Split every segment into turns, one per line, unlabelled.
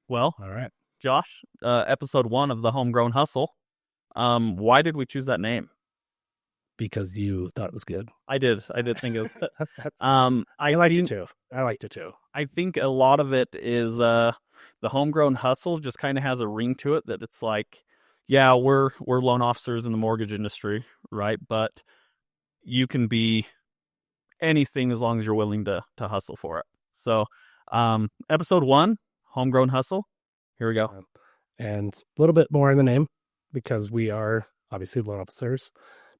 Well,
All right.
Josh, episode 1 of the Homegrown Hustle. Why did we choose that name?
Because you thought it was good.
I did think of it.
That's, I
I
liked it
think
too. I liked it too.
I think a lot of it is the homegrown hustle just kind of has a ring to it that it's like, yeah, we're loan officers in the mortgage industry, right? But you can be anything as long as you're willing to hustle for it. So, episode 1, Homegrown Hustle. Here we go.
And a little bit more in the name because we are obviously loan officers,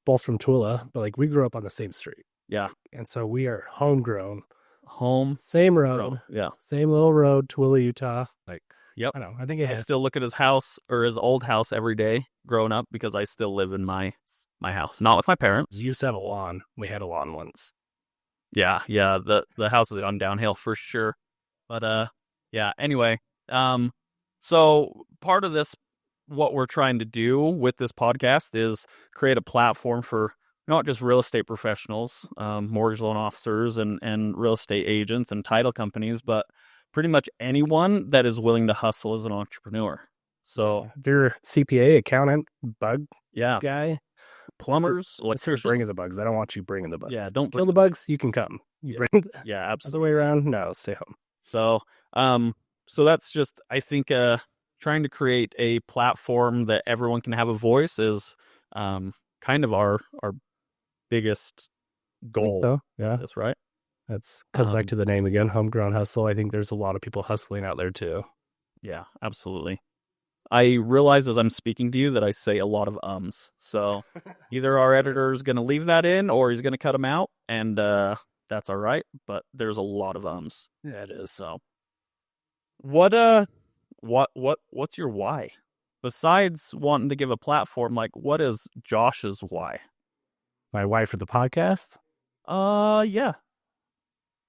both from Tula, but like we grew up on the same street.
Yeah.
And so we are homegrown.
Home.
Same road.
Yeah.
Same little road, Tooele, Utah. Like,
Yep.
I don't know. I think it
I
has.
still look at his house or his old house every day growing up because I still live in my house, not with my parents.
You used to have a lawn. We had a lawn once.
Yeah. The house is on downhill for sure. But yeah. Anyway, so part of this, what we're trying to do with this podcast is create a platform for not just real estate professionals, mortgage loan officers, and real estate agents and title companies, but pretty much anyone that is willing to hustle as an entrepreneur. So,
if you're a CPA, accountant, bug
yeah,
guy,
plumbers,
let's hear bringing the bugs. I don't want you bringing the bugs.
Yeah, don't
kill the bugs. You can come. You bring the
yeah, absolutely.
other way around. No, stay home.
So that's just, I think, trying to create a platform that everyone can have a voice is kind of our biggest goal.
So, yeah,
That's right.
that's comes back to the name again, Homegrown Hustle. I think there's a lot of people hustling out there too.
Yeah, absolutely. I realize as I'm speaking to you that I say a lot of ums. So either our editor is going to leave that in or he's going to cut them out, and that's all right. But there's a lot of ums.
Yeah, it is.
So what's your why? Besides wanting to give a platform, like what is Josh's why?
My wife for the podcast.
Yeah.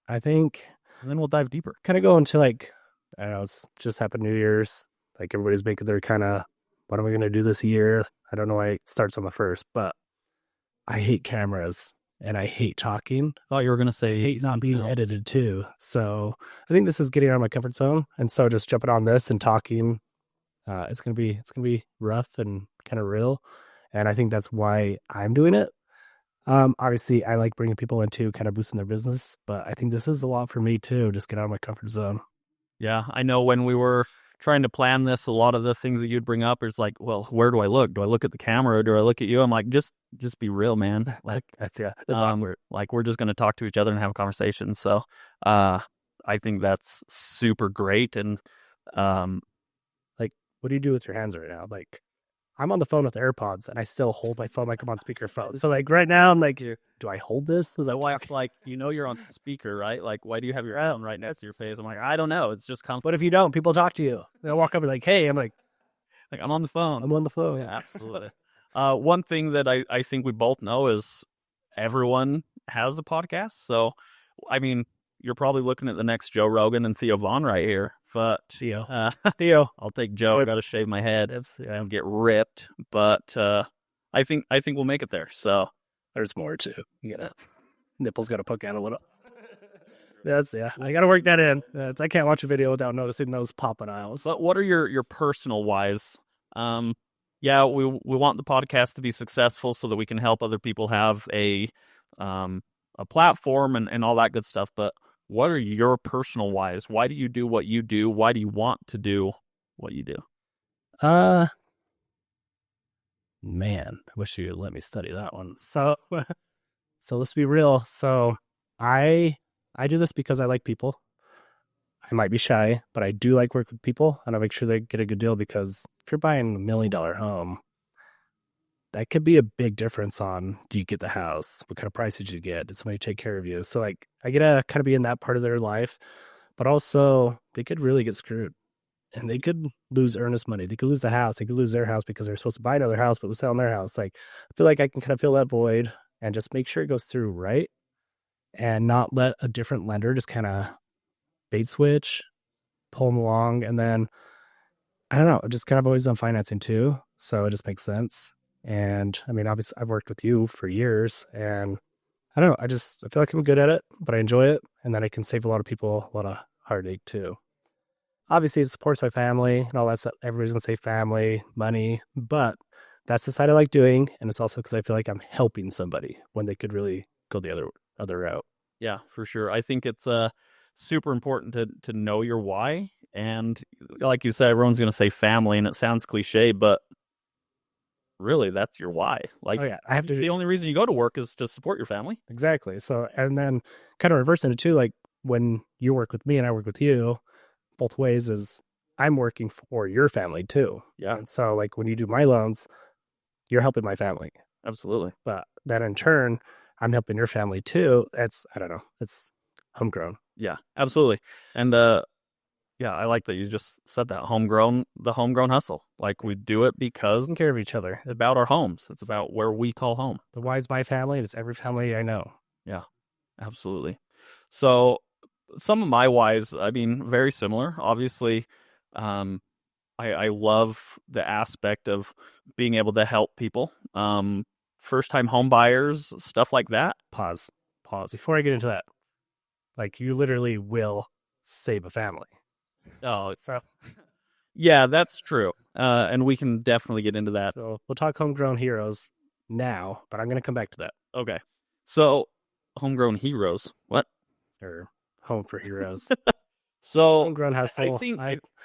I think,
and then we'll dive deeper.
Kind of go into like, I don't know, it's just happened New Year's. Like everybody's making their kind of, what are we going to do this year? I don't know why it starts on the 1st, but I hate cameras and I hate talking.
I thought you were going to say
I hate not being edited too. So I think this is getting out of my comfort zone. And so just jumping on this and talking, it's going to be rough and kind of real. And I think that's why I'm doing it. Obviously I like bringing people into kind of boosting their business, but I think this is a lot for me too. Just get out of my comfort zone.
Yeah. I know when we were trying to plan this, a lot of the things that you'd bring up is like, well, where do I look? Do I look at the camera? Or do I look at you? I'm like, just be real, man. Like,
that's
like we're just going to talk to each other and have a conversation. So, I think that's super great. And,
like, what do you do with your hands right now? Like, I'm on the phone with AirPods and I still hold my phone like I'm on speakerphone. So like right now I'm like, do I hold this?
Was like, you're on speaker, right? Like, why do you have your phone right next to your face? I'm like, I don't know. It's just
But if you don't, people talk to you. They'll walk up and like, hey, I'm like,
I'm on the phone.
I'm on the phone.
Yeah, absolutely. One thing that I think we both know is everyone has a podcast. So, I mean, you're probably looking at the next Joe Rogan and Theo Vaughn right here. But
Theo,
I'll take Joe. I got to shave my head. I'll get ripped. But I think we'll make it there. So
there's more too. You gotta nipples got to poke out a little. I got to work that in. I can't watch a video without noticing those popping aisles.
But what are your personal whys? Yeah, we want the podcast to be successful so that we can help other people have a platform and all that good stuff. But what are your personal whys? Why do you do what you do? Why do you want to do what you do?
Man, I wish you would let me study that one. So let's be real. So I do this because I like people. I might be shy, but I do like work with people, and I make sure they get a good deal because if you're buying $1 million home, that could be a big difference on, do you get the house? What kind of price did you get? Did somebody take care of you? So like I get to kind of be in that part of their life, but also they could really get screwed and they could lose earnest money. They could lose the house. They could lose their house because they're supposed to buy another house, but was selling their house. Like I feel like I can kind of fill that void and just make sure it goes through right and not let a different lender just kind of bait switch, pull them along. And then I don't know, I'm just kind of always done financing too. So it just makes sense. And I mean, obviously I've worked with you for years and I don't know, I feel like I'm good at it, but I enjoy it. And then I can save a lot of people a lot of heartache too. obviously it supports my family and all that stuff. Everybody's gonna say family, money, but that's the side I like doing, and it's also because I feel like I'm helping somebody when they could really go the other route.
Yeah, for sure. I think it's super important to know your why. And like you said, everyone's going to say family, and it sounds cliche, but really, that's your why. Like,
Oh yeah, I have to
the only reason you go to work is to support your family.
exactly. So and then kind of reversing it too, like when you work with me and I work with you, both ways is I'm working for your family too.
Yeah,
And so like when you do my loans, you're helping my family.
absolutely.
But then in turn, I'm helping your family too. It's I don't know. It's homegrown.
Yeah, absolutely. And yeah, I like that you just said that the homegrown hustle. Like we do it because
Taking care of each other.
it's about our homes. It's about where we call home.
The why is my family, and it's every family I know.
Yeah, absolutely. So some of my whys, I mean, very similar. Obviously, um, I love the aspect of being able to help people. First time home buyers, stuff like that.
Pause. Pause. Before I get into that, like you literally will save a family.
Oh,
So
yeah, that's true. And we can definitely get into that.
so we'll talk homegrown heroes now, but I'm gonna come back to that.
Okay. So, homegrown heroes. What?
Or home for heroes.
So,
Homegrown hustle.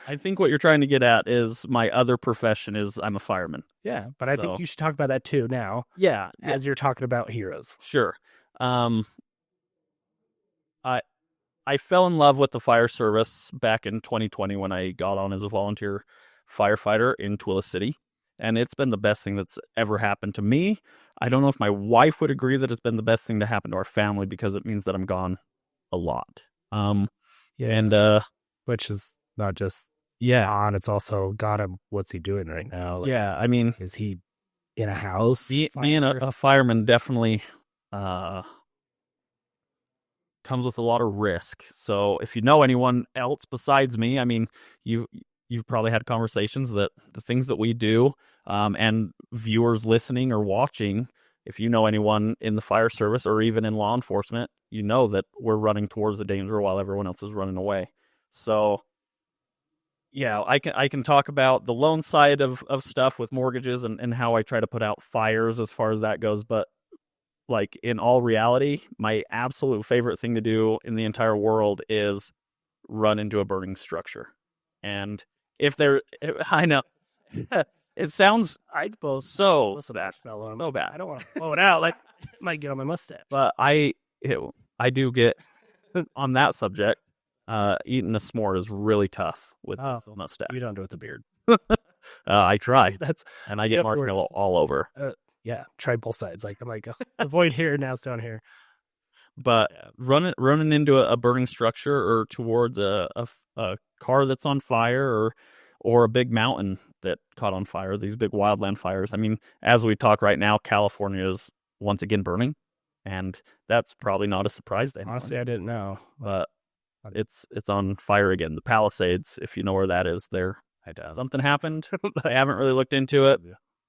I think what you're trying to get at is my other profession is I'm a fireman.
Yeah, but I
So-
think you should talk about that too now,
Yeah,
as you're talking about heroes.
sure. Um, I I fell in love with the fire service back in 2020 when I got on as a volunteer firefighter in Twila City, and it's been the best thing that's ever happened to me. I don't know if my wife would agree that it's been the best thing to happen to our family because it means that I'm gone a lot.
Yeah,
And
which is not just
yeah,
on; it's also got him. What's he doing right now? Like,
yeah. I mean,
is he in a house?
being a fireman definitely uh comes with a lot of risk. So if you know anyone else besides me, I mean, you've probably had conversations that the things that we do, and viewers listening or watching, if you know anyone in the fire service or even in law enforcement, you know that we're running towards the danger while everyone else is running away. So yeah, I can talk about the loan side of stuff with mortgages and how I try to put out fires as far as that goes, but like in all reality, my absolute favorite thing to do in the entire world is run into a burning structure. And if there, I know it sounds
I'd both
so
listen
bad,
smell on him.
so bad,
I don't want to blow it out. Like it might get on my mustache.
but I do get on that subject. Eating a s'more is really tough with this mustache.
You don't do it with the beard.
I try,
That's
and I
you
get
have to work-
marshmallow all over.
yeah. Try both sides. Like I'm like avoid here, now it's down here.
But running into a burning structure or towards a car that's on fire or a big mountain that caught on fire, these big wildland fires. I mean, as we talk right now, California is once again burning, and that's probably not a surprise to anyone.
Honestly, I didn't know.
But it's on fire again. The Palisades, if you know where that is, there
I don't.
something happened. I haven't really looked into it,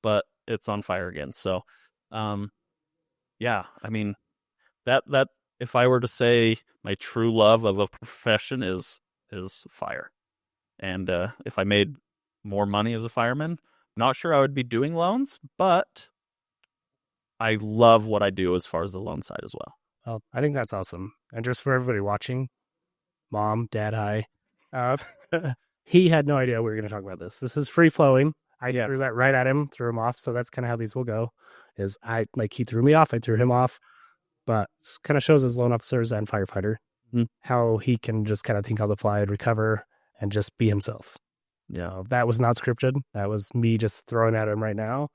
but it's on fire again. So, yeah, I mean, that if I were to say my true love of a profession is fire, and if I made more money as a fireman, not sure I would be doing loans, but I love what I do as far as the loan side as well.
Well, I think that's awesome. And just for everybody watching, mom, dad, hi. He had no idea we were going to talk about this. This is free flowing. I threw that right at him, threw him off. So that's kind of how these will go. Is he threw me off, I threw him off, but kind of shows as loan officers and firefighter how he can just kind of think on the fly and recover and just be himself.
Yeah,
so that was not scripted. That was me just throwing at him right now.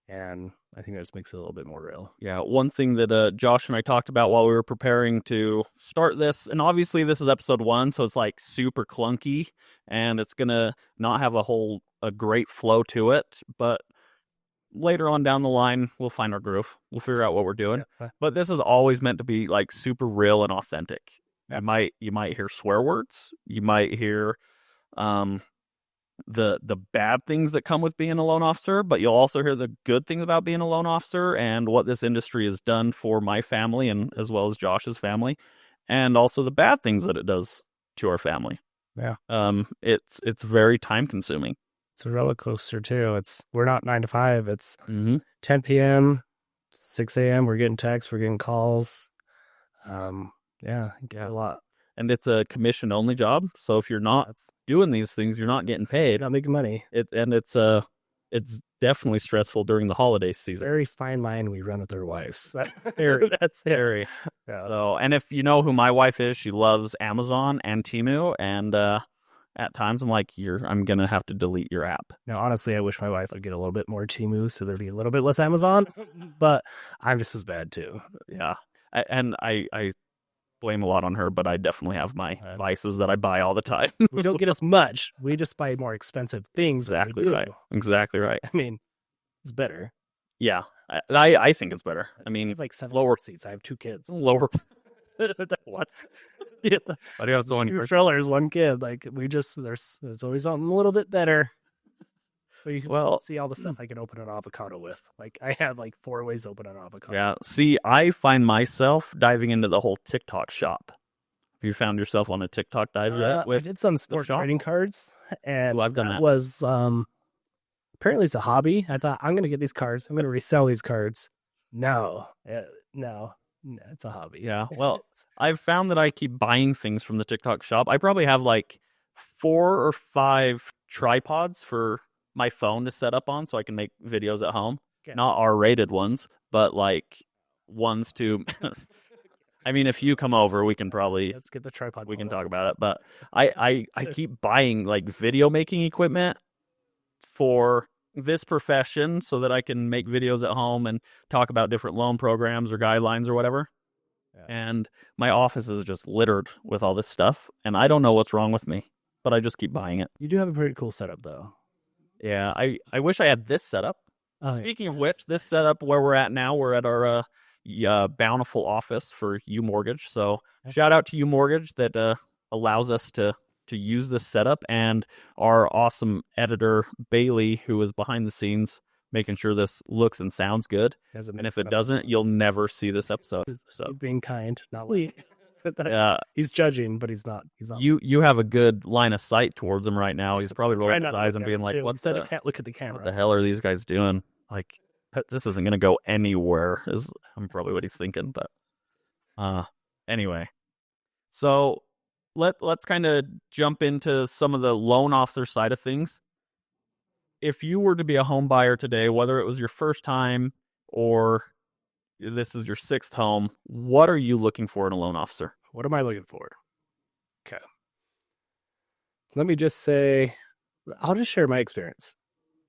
And I think that just makes it a little bit more real.
Yeah, one thing that Josh and I talked about while we were preparing to start this, and obviously this is episode 1, so it's like super clunky, and it's gonna not have a great flow to it, but later on down the line, we'll find our groove. We'll figure out what we're doing.
Yeah.
But this is always meant to be like super real and authentic.
Yeah.
You might hear swear words. You might hear the bad things that come with being a loan officer, but you'll also hear the good things about being a loan officer and what this industry has done for my family and as well as Josh's family, and also the bad things that it does to our family.
Yeah.
It's very time consuming.
It's a roller coaster too. We're not 9 to 5. It's
Mm-hmm.
10 p.m., 6 a.m. We're getting texts, we're getting calls. Yeah,
Yeah.
a lot.
And it's a commission only job. So if you're not
That's
doing these things, you're not getting paid.
not making money.
It's definitely stressful during the holiday season.
Very fine line we run with our wives.
That's very.
Yeah.
So, and if you know who my wife is, she loves Amazon and Temu, and at times I'm like, I'm gonna have to delete your app.
Now, honestly, I wish my wife would get a little bit more Temu so there'd be a little bit less Amazon, but I'm just as bad too.
Yeah, I blame a lot on her, but I definitely have my vices that I buy all the time.
We don't get as much. We just buy more expensive things.
Exactly right. Exactly right.
I mean, it's better.
Yeah, I think it's better. I
I
mean,
have like 7
lower
seats. I have 2 kids.
lower. What?
Yeah,
Why do you have so many
2
questions?
strollers, 1 kid. Like there's always something a little bit better. So you can see all the stuff I can open an avocado with. Like I have like 4 ways to open an avocado.
Yeah. See, I find myself diving into the whole TikTok shop. Have you found yourself on a TikTok dive yet?
I did some sports
shop?
trading cards, and
I've done that.
was apparently it's a hobby. I thought I'm gonna get these cards. I'm gonna resell these cards. No, no, it's a hobby.
Yeah. Well, I've found that I keep buying things from the TikTok shop. I probably have like 4 or 5 tripods for my phone to set up on so I can make videos at home.
Okay.
Not R-rated ones, but like ones to I mean, if you come over, we can probably
Let's get the tripod.
we can talk about it. But I keep buying like video making equipment for this profession so that I can make videos at home and talk about different loan programs or guidelines or whatever. Yeah. And my office is just littered with all this stuff, and I don't know what's wrong with me, but I just keep buying it.
You do have a pretty cool setup, though.
Yeah, I wish I had this setup.
Oh,
Speaking of which, this setup where we're at now, we're at our bountiful office for U Mortgage. So shout out to U Mortgage that allows us to use this setup, and our awesome editor Bailey, who is behind the scenes making sure this looks and sounds good. And if it doesn't, you'll never see this episode. So
he's being kind, not
yeah,
he's judging, but he's not. He's not.
You have a good line of sight towards him right now. He's probably rolling his eyes and being like,
"What? I can't look at the camera.
What the hell are these guys doing? Like, this isn't gonna go anywhere." Is probably what he's thinking. But anyway, so let's kind of jump into some of the loan officer side of things. If you were to be a home buyer today, whether it was your first time or this is your 6th home, what are you looking for in a loan officer?
What am I looking for? Okay. Let me just say, I'll just share my experience.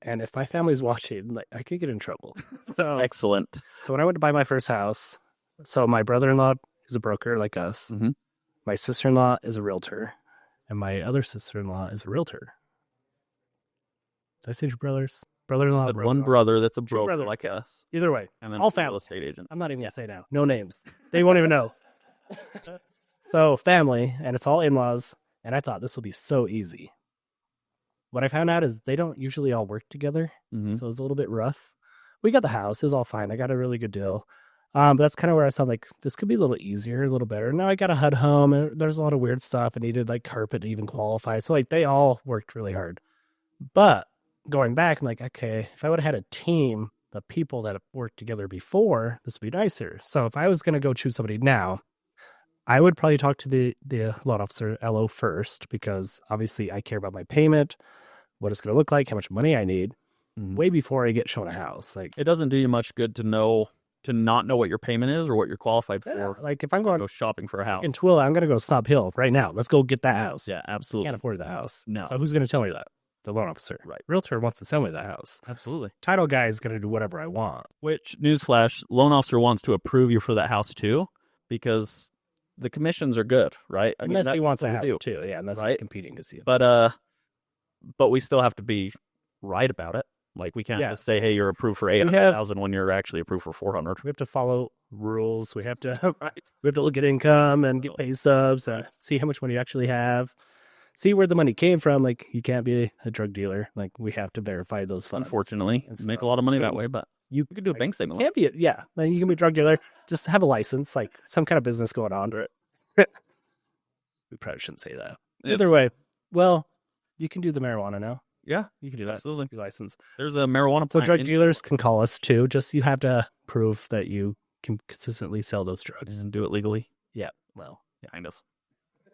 And if my family's watching, like, I could get in trouble. So
Excellent.
So when I went to buy my first house, so my brother-in-law is a broker like us.
Mm-hmm.
My sister-in-law is a realtor. And my other sister-in-law is a realtor. Did I say two brothers? Brother-in-law,
One brother that's a broker
brother.
like us.
Either way,
And then
all
a real
family.
estate agent.
I'm not even going to say now. No names. They won't even know. So family, and it's all in-laws, and I thought this will be so easy. What I found out is they don't usually all work together,
Mm-hmm.
so it was a little bit rough. We got the house. It was all fine. I got a really good deal. But that's kind of where I saw, like, this could be a little easier, a little better. Now I got a HUD home, and there's a lot of weird stuff. I needed, like, carpet to even qualify. So, like, they all worked really hard. But going back, I'm like, okay, if I would have had a team of people that have worked together before, this would be nicer. So if I was going to go choose somebody now, I would probably talk to the loan officer, LO, first, because obviously I care about my payment, what it's going to look like, how much money I need, way before I get shown a house. Like,
it doesn't do you much good to not know what your payment is or what you're qualified for.
Like if I'm going
to go shopping for a house
in Twilla, I'm going to go Snob Hill right now. Let's go get that house.
Yeah, absolutely.
Can't afford the house.
No.
So who's going to tell me that? The loan officer.
Right.
Realtor wants to sell me the house.
Absolutely.
Title guy is going to do whatever I want.
Which, newsflash, loan officer wants to approve you for that house too, because the commissions are good, right? I mean,
Unless he wants to
what we
have
do.
it too. Yeah, unless
Right?
he's competing to see it.
But we still have to be right about it. Like, we can't just say, hey, you're approved for 800,000 when you're actually approved for 400.
We have to follow rules. We have to look at income and get pay stubs, see how much money you actually have, see where the money came from. Like, you can't be a drug dealer. Like, we have to verify those funds.
Unfortunately, you make a lot of money that way, but you could do a bank statement.
Can't be it. Yeah, man, you can be a drug dealer. Just have a license, like some kind of business going on. We probably shouldn't say that. Either way, Well, you can do the marijuana now.
Yeah,
You can do that.
absolutely.
Your license.
There's a marijuana
So
plant
drug
in
dealers can call us too. Just you have to prove that you can consistently sell those drugs.
and do it legally.
Yeah. Well.
Kind of.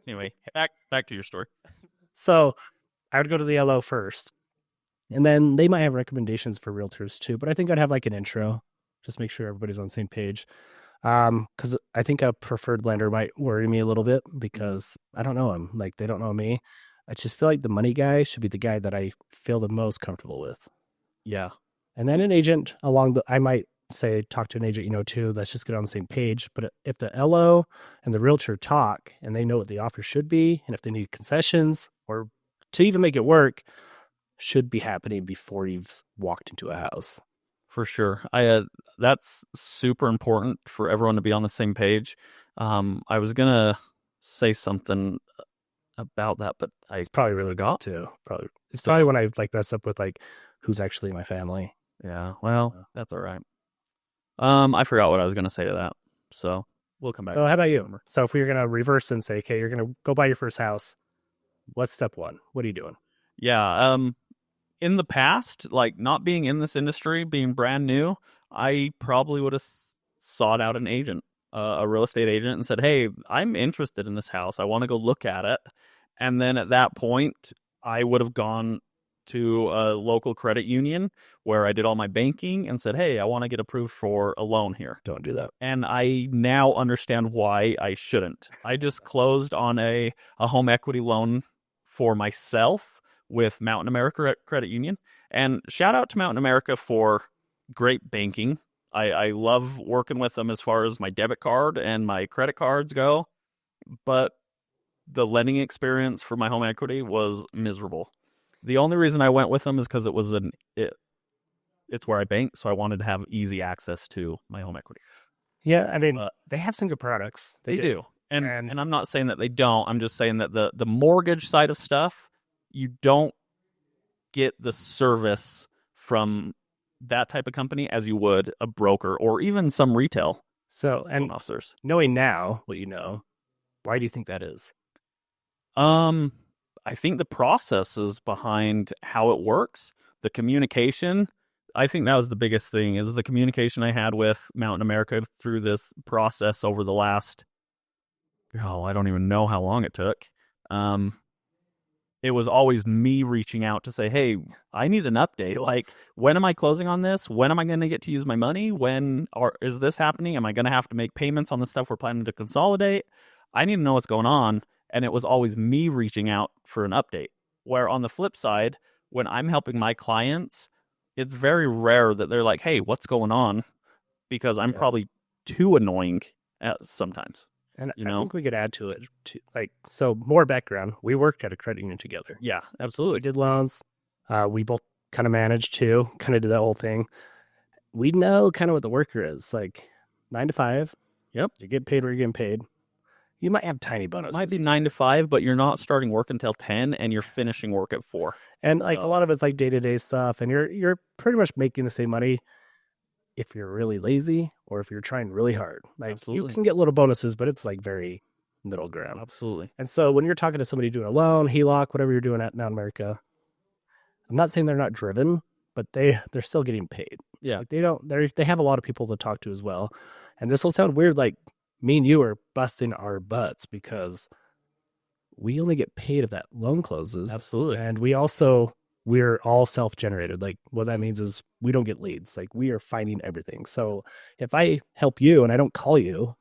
Anyway, back to your story.
So I would go to the LO first, and then they might have recommendations for realtors too. But I think I'd have like an intro, just make sure everybody's on the same page. Because I think a preferred lender might worry me a little bit because I don't know him. Like they don't know me. I just feel like the money guy should be the guy that I feel the most comfortable with.
Yeah,
And then an agent I might say, talk to an agent, too. Let's just get on the same page. But if the LO and the realtor talk and they know what the offer should be, and if they need concessions or to even make it work, should be happening before you've walked into a house.
for sure. That's super important for everyone to be on the same page. I was gonna say something about that, but I
It's probably really
forgot.
too. It's probably when I like mess up with like who's actually my family.
Yeah, well, that's all right. I forgot what I was gonna say to that, so we'll come back.
So how about you? So if we were gonna reverse and say, okay, you're gonna go buy your first house, what's step one? What are you doing?
Yeah, in the past, like not being in this industry, being brand new, I probably would have sought out an agent, a real estate agent, and said, "Hey, I'm interested in this house. I want to go look at it." And then at that point, I would have gone to a local credit union where I did all my banking and said, "Hey, I want to get approved for a loan here."
Don't do that.
And I now understand why I shouldn't. I just closed on a home equity loan for myself with Mountain America Credit Union. And shout out to Mountain America for great banking. I love working with them as far as my debit card and my credit cards go. But the lending experience for my home equity was miserable. The only reason I went with them is because it's where I bank, so I wanted to have easy access to my home equity.
Yeah, I mean, they have some good products.
They do. And I'm not saying that they don't. I'm just saying that the mortgage side of stuff, you don't get the service from that type of company as you would a broker or even some retail loan officers.
Knowing now what you know, why do you think that is?
I think the processes behind how it works, the communication. I think that was the biggest thing, is the communication I had with Mountain America through this process over the last, I don't even know how long it took. It was always me reaching out to say, "Hey, I need an update. Like, when am I closing on this? When am I going to get to use my money? Is this happening? Am I going to have to make payments on the stuff we're planning to consolidate? I need to know what's going on." And it was always me reaching out for an update. Where on the flip side, when I'm helping my clients, it's very rare that they're like, "Hey, what's going on?" Because I'm probably too annoying sometimes.
And I think we could add to it, so more background. We worked at a credit union together.
Yeah,
We
absolutely.
did loans. We both kind of managed too, kind of did that whole thing. We know kind of what the worker is, like 9 to 5.
Yep.
You get paid where you're getting paid. You might have tiny bonuses.
It might be 9 to 5, but you're not starting work until 10 and you're finishing work at 4.
And like a lot of it's like day-to-day stuff, and you're pretty much making the same money if you're really lazy or if you're trying really hard. Like
Absolutely.
you can get little bonuses, but it's like very middle ground.
Absolutely.
And so when you're talking to somebody doing a loan, HELOC, whatever you're doing at Mountain America, I'm not saying they're not driven, but they're still getting paid.
Yeah.
Like they have a lot of people to talk to as well. And this will sound weird, like me and you are busting our butts because we only get paid if that loan closes.
Absolutely.
And we're all self-generated. Like what that means is we don't get leads. Like we are finding everything. So if I help you and I don't call you,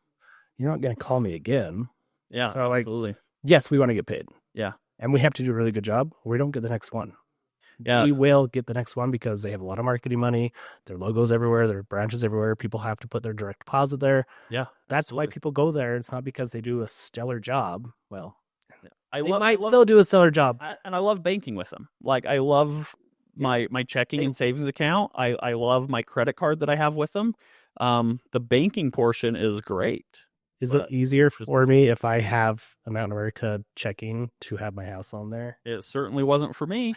you're not going to call me again.
Yeah,
So like,
absolutely.
yes, we want to get paid.
Yeah.
And we have to do a really good job or we don't get the next one.
Yeah.
We will get the next one because they have a lot of marketing money. Their logos everywhere, their branches everywhere. People have to put their direct deposit there.
Yeah.
That's why
absolutely.
people go there. It's not because they do a stellar job. Well,
I
they
love,
might still do a stellar job.
and I love banking with them. Like I love my checking and savings account. I love my credit card that I have with them. The banking portion is great.
Is it easier for me if I have a Mountain America checking to have my house on there?
It certainly wasn't for me.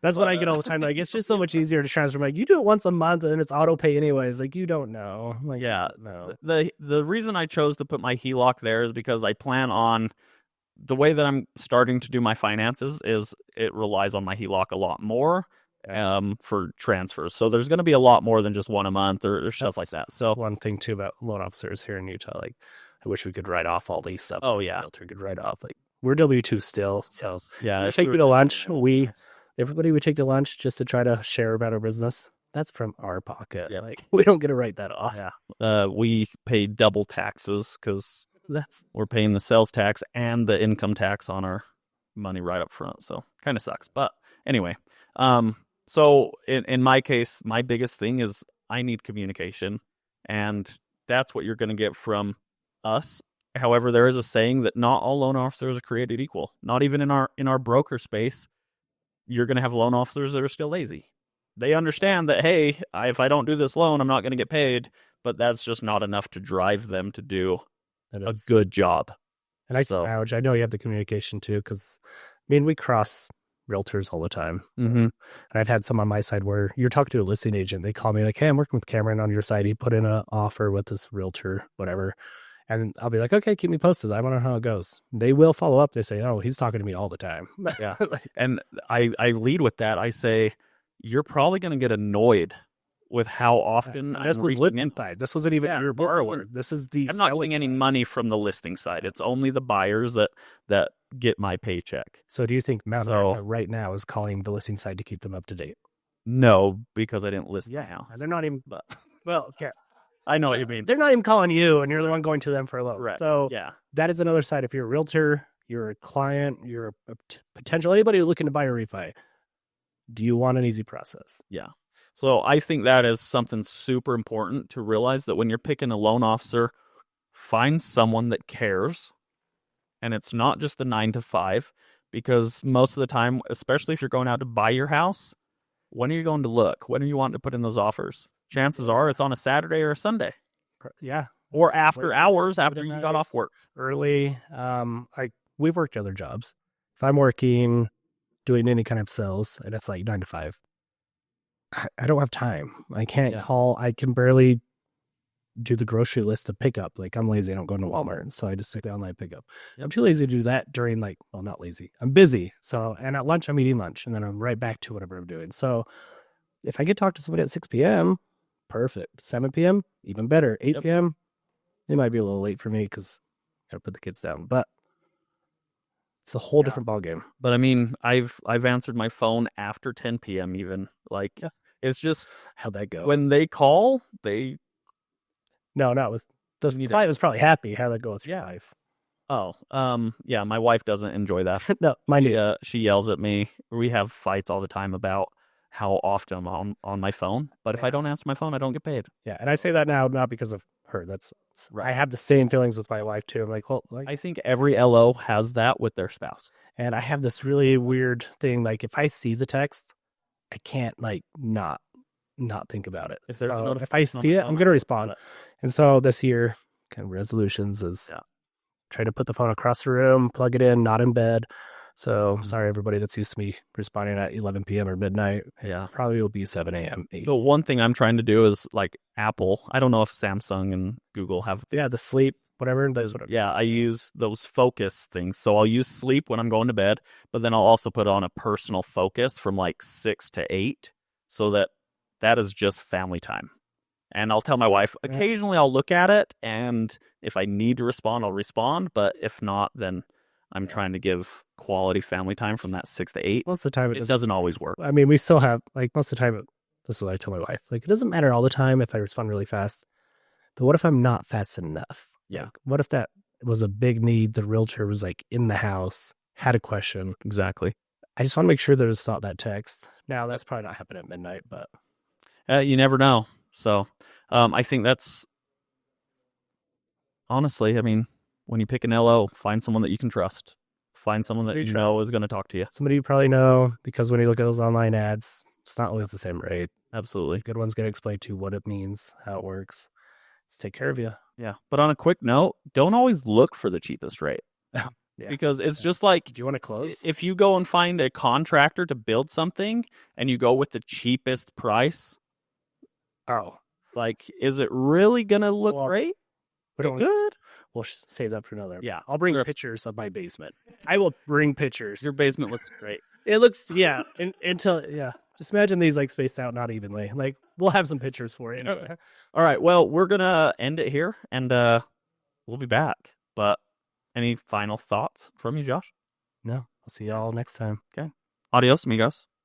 That's what I get all the time. Like, it's just so much easier to transfer. Like, you do it once a month and it's auto pay anyways. Like, you don't know. Like,
Yeah.
no.
The reason I chose to put my HELOC there is because I plan on the way that I'm starting to do my finances is it relies on my HELOC a lot more for transfers. So there's going to be a lot more than just one a month or stuff like that. So
one thing too about loan officers here in Utah, like I wish we could write off all these stuff.
Oh yeah,
realtor could write off. Like we're W-2 still, so
yeah.
take me to lunch. Everybody we take to lunch just to try to share about our business. That's from our pocket.
Yeah.
Like we don't get to write that off.
Yeah. We pay double taxes because we're paying the sales tax and the income tax on our money right up front. So kind of sucks. But anyway, so in my case, my biggest thing is I need communication, and that's what you're going to get from us. However, there is a saying that not all loan officers are created equal. Not even in our broker space, you're going to have loan officers that are still lazy. They understand that, hey, if I don't do this loan, I'm not going to get paid, but that's just not enough to drive them to do a good job.
And I know you have the communication too, because we cross realtors all the time.
Mm-hmm.
And I've had some on my side where you're talking to a listing agent. They call me like, hey, I'm working with Cameron on your side. He put in an offer with this realtor, whatever. And I'll be like, okay, keep me posted. I want to know how it goes. They will follow up. They say, oh, he's talking to me all the time.
Yeah. And I lead with that. I say, you're probably going to get annoyed with how often
this was listing side. This wasn't even your borrower. This is the
I'm not getting any money from the listing side. It's only the buyers that get my paycheck.
So do you think Mount America right now is calling the listing side to keep them up to date?
No, because I didn't list now.
They're not even. Well, okay.
I know what you mean.
They're not even calling you, and you're the one going to them for a loan.
Right.
So that is another side. If you're a realtor, you're a client, you're a potential anybody looking to buy a refi, do you want an easy process?
Yeah. So I think that is something super important to realize, that when you're picking a loan officer, find someone that cares. And it's not just the 9 to 5, because most of the time, especially if you're going out to buy your house, when are you going to look? When are you wanting to put in those offers? Chances are it's on a Saturday or a Sunday.
Yeah.
Or after hours, after you got off work.
Early. We've worked other jobs. If I'm working, doing any kind of sales, and it's like 9 to 5, I don't have time. I can't call. I can barely do the grocery list of pickup. Like I'm lazy. I don't go into Walmart. So I just take the online pickup. I'm too lazy to do that during not lazy. I'm busy. So, and at lunch, I'm eating lunch, and then I'm right back to whatever I'm doing. So if I could talk to somebody at 6 p.m., perfect. 7 p.m., even better. 8 p.m., it might be a little late for me because I got to put the kids down. But it's a whole different ballgame.
But I mean, I've answered my phone after 10 p.m. even. It's just
how'd that go?
When they call, they.
No, it was the client was probably happy. How'd that go with your wife?
Oh, yeah. My wife doesn't enjoy that.
No, mine.
She yells at me. We have fights all the time about how often I'm on my phone. But if I don't answer my phone, I don't get paid.
Yeah, and I say that now not because of her. That's right. I have the same feelings with my wife too. I'm like, well,
I think every LO has that with their spouse.
And I have this really weird thing. Like if I see the text, I can't not think about it. If I see it, I'm going to respond. And so this year, kind of resolutions is try to put the phone across the room, plug it in, not in bed. So sorry, everybody that's used to me responding at 11 p.m. or midnight.
Yeah.
Probably will be 7 a.m. 8.
The one thing I'm trying to do is like Apple. I don't know if Samsung and Google have.
Yeah, the sleep, whatever.
Yeah, I use those focus things. So I'll use sleep when I'm going to bed, but then I'll also put on a personal focus from like 6 to 8 so that is just family time. And I'll tell my wife, occasionally I'll look at it, and if I need to respond, I'll respond. But if not, then I'm trying to give quality family time from that 6 to 8.
Most of the time,
it doesn't always work.
I mean, we still have, most of the time, this is what I tell my wife. It doesn't matter all the time if I respond really fast. But what if I'm not fast enough?
Yeah.
What if that was a big need? The realtor was in the house, had a question.
Exactly.
I just want to make sure that it's not that text. Now, that's probably not happening at midnight, but.
You never know. So I think that's, honestly, I mean, when you pick an LO, find someone that you can trust. Find someone that you know is going to talk to you.
Somebody you probably know, because when you look at those online ads, it's not always the same rate.
Absolutely.
Good one's going to explain to you what it means, how it works. Let's take care of you.
Yeah. But on a quick note, don't always look for the cheapest rate. Because it's just like,
do you want to close?
If you go and find a contractor to build something and you go with the cheapest price, is it really going to look great? Good?
we'll save that for another.
Yeah.
I'll bring
Sure.
pictures of my basement. I will bring pictures.
Your basement looks great.
It looks, yeah, until, yeah. Just imagine these like spaced out not evenly. Like, we'll have some pictures for you. Anyway.
All right. Well, we're gonna end it here, and we'll be back. But any final thoughts from you, Josh?
No, I'll see y'all next time.
Okay. Adios, amigos.